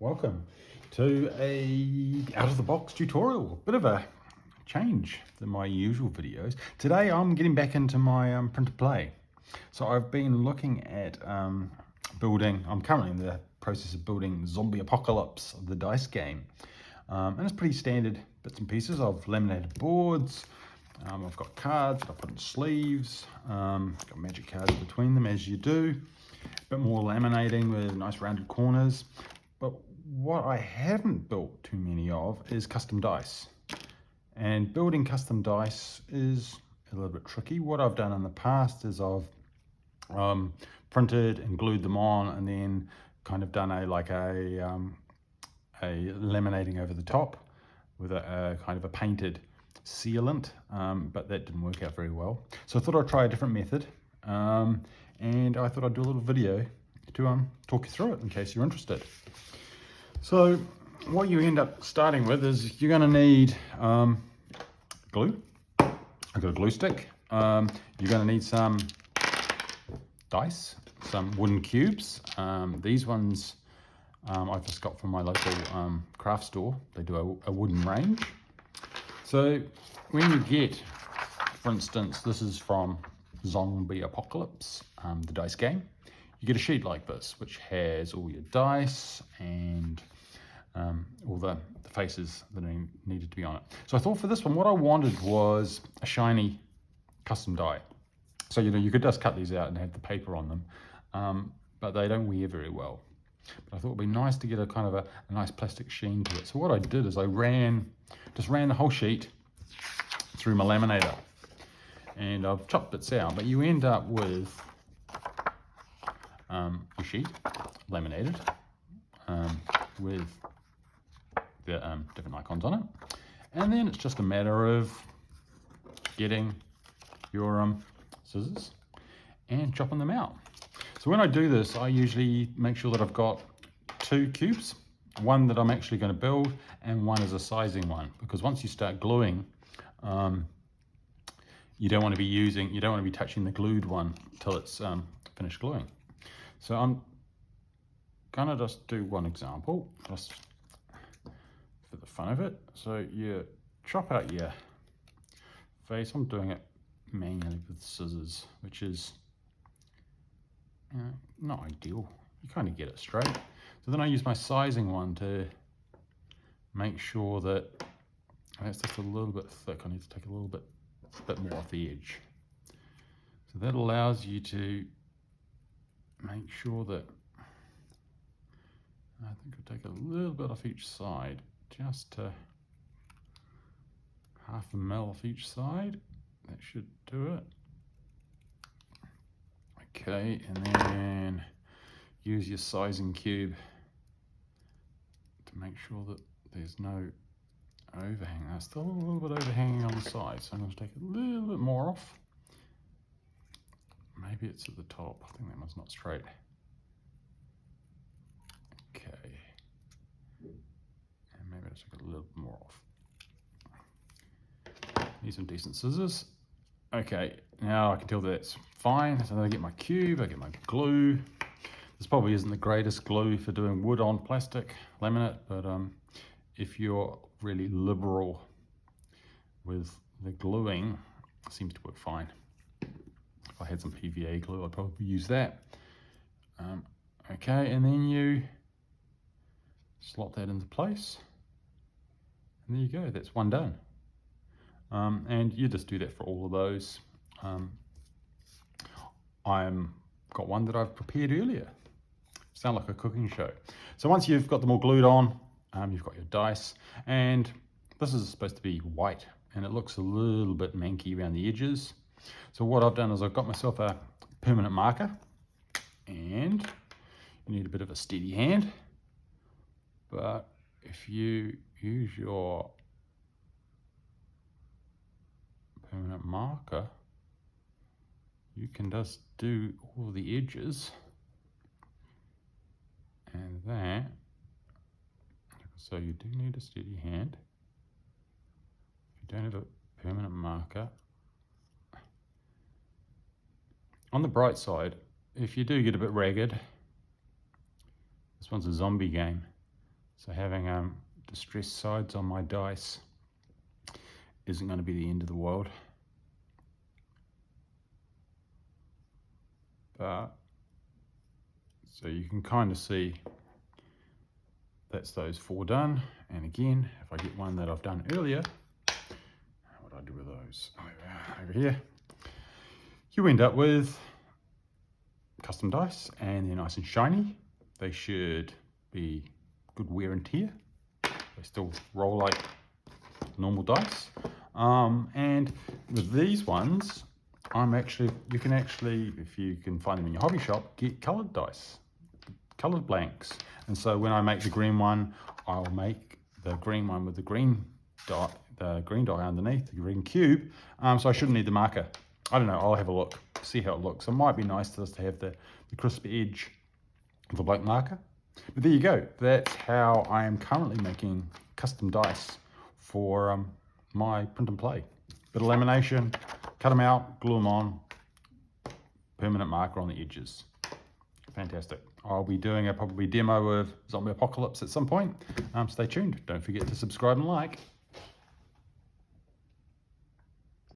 Welcome to a out-of-the-box tutorial. Bit of a change than my usual videos. Today I'm getting back into my print to play. So I've been looking at building, I'm currently in the process of building Zombie Apocalypse, the dice game. And it's pretty standard bits and pieces. I've laminated boards, I've got cards that I put in sleeves, got magic cards between them as you do. A bit more laminating with nice rounded corners. But what I haven't built too many of is custom dice. And building custom dice is a little bit tricky. What I've done in the past is I've printed and glued them on and then kind of done a laminating over the top with a kind of a painted sealant, but that didn't work out very well. So I thought I'd try a different method, and I thought I'd do a little video to talk you through it in case you're interested. So what you end up starting with is you're going to need glue. I've got a glue stick. You're going to need some dice, some wooden cubes. These ones I've just got from my local craft store. They do a wooden range. So when you get, for instance, this is from Zombie Apocalypse, the dice game. You get a sheet like this, which has all your dice and all the faces that are needed to be on it. So I thought for this one, what I wanted was a shiny custom die. So, you could just cut these out and have the paper on them, but they don't wear very well. But I thought it'd be nice to get a kind of a nice plastic sheen to it. So what I did is I just ran the whole sheet through my laminator. And I've chopped bits out, but you end up with your sheet laminated with the different icons on it. And then it's just a matter of getting your scissors and chopping them out. So when I do this, I usually make sure that I've got 2 cubes, one that I'm actually going to build and one is a sizing one, because once you start gluing, you don't want to be touching the glued one till it's finished gluing. So I'm gonna just do one example, just for the fun of it. So you chop out your face. I'm doing it manually with scissors, which is not ideal. You kind of get it straight. So then I use my sizing one to make sure that it's just a little bit thick. I need to take a little bit more off the edge. So that allows you to make sure that, I think I'll take a little bit off each side, just to 1/2 mil off each side. That should do it. Okay, and then use your sizing cube to make sure that there's no overhang. There's still a little bit overhanging on the side, so I'm going to take a little bit more off. Maybe it's at the top. I think that one's not straight. Okay. And maybe I'll take a little bit more off. Need some decent scissors. Okay, now I can tell that's fine. So then I get my cube, I get my glue. This probably isn't the greatest glue for doing wood on plastic laminate, but if you're really liberal with the gluing, it seems to work fine. If I had some PVA glue, I'd probably use that. Okay, and then you slot that into place. And there you go, that's one done. And you just do that for all of those. I've got one that I've prepared earlier. Sound like a cooking show. So once you've got them all glued on, you've got your dice, and this is supposed to be white, and it looks a little bit manky around the edges. So what I've done is I've got myself a permanent marker, and you need a bit of a steady hand, but if you use your permanent marker, you can just do all the edges and that. So you do need a steady hand. If you don't have a permanent marker, on the bright side, if you do get a bit ragged, this one's a zombie game, So having distressed sides on my dice isn't going to be the end of the world. But, so you can kind of see that's those 4 done. And again, if I get one that I've done earlier, what do I do with those? Over here. You end up with custom dice, and they're nice and shiny. They should be good wear and tear. They still roll like normal dice. And with these ones, you can actually, if you can find them in your hobby shop, get colored dice, colored blanks. And so when I make the green one, I'll make the green one with the green dot, the green die underneath, the green cube. So I shouldn't need the marker. I don't know, I'll have a look, see how it looks. It might be nice just to have the crisp edge of a black marker. But there you go. That's how I am currently making custom dice for my print and play. Bit of lamination, cut them out, glue them on, permanent marker on the edges. Fantastic. I'll be doing a probably demo of Zombie Apocalypse at some point. Stay tuned. Don't forget to subscribe and like.